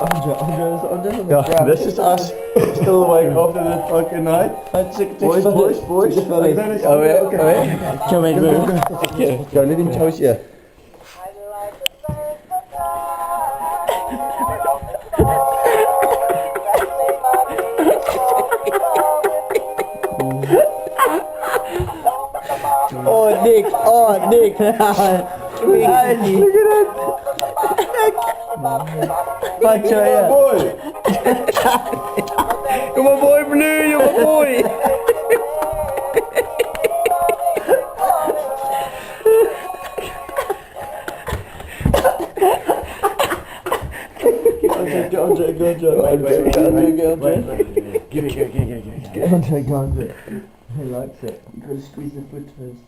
Andre. Ja, this is us. Still awake after the fucking night. Boys. Away. Come in, move. Go, let him toast you. Oh, Nick. Look at that. Watch out, Boy! You're my boy, Blue. You're my boy. Andre. Give it. Andre. He likes it. You gotta squeeze the foot first.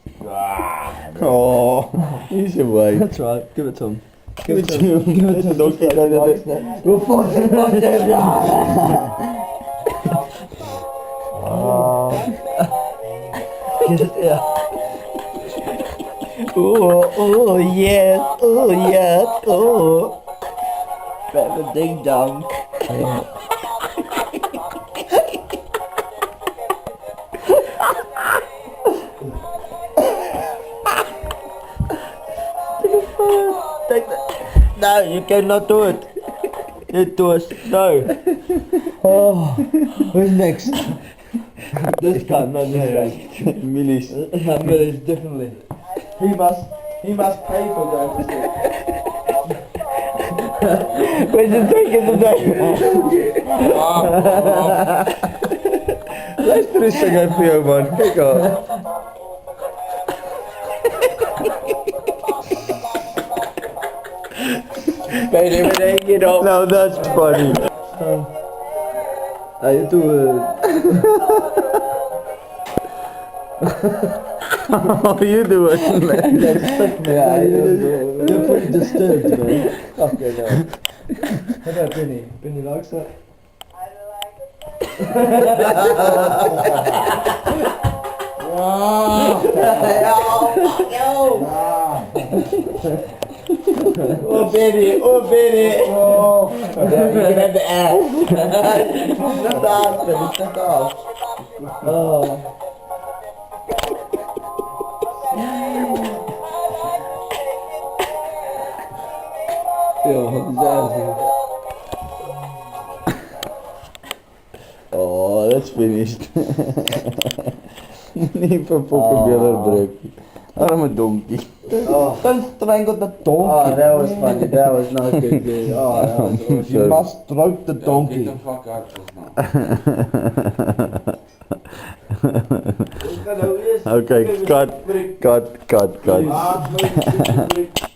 Oh, he's away. That's right. Give it to him. Give it to him. Give it to him. Go for it. Oh yes. Better ding dong. Take that. No, you cannot do it. It was no. Oh, who's next? This time, not this time. Millies. Millies, definitely. He must pay for that. Where's the drink in the day? Luister eens zingen voor jou man, kijk al. Now that's funny. How you doing? How you doing? Yeah, you're pretty disturbed, man. Okay, no. How about Benny? Benny likes that? Oh Benny. Oh. You can have the ass. Not the ass, not the ass. Oh. Oh, that's finished. Niet van pokken break. Arme donkey. Oh. Don't strangle the donkey. Oh, that was funny. That was not good, dude. Oh, that was awesome. You must stroke the donkey. Get the fuck out of now. Okay, cut.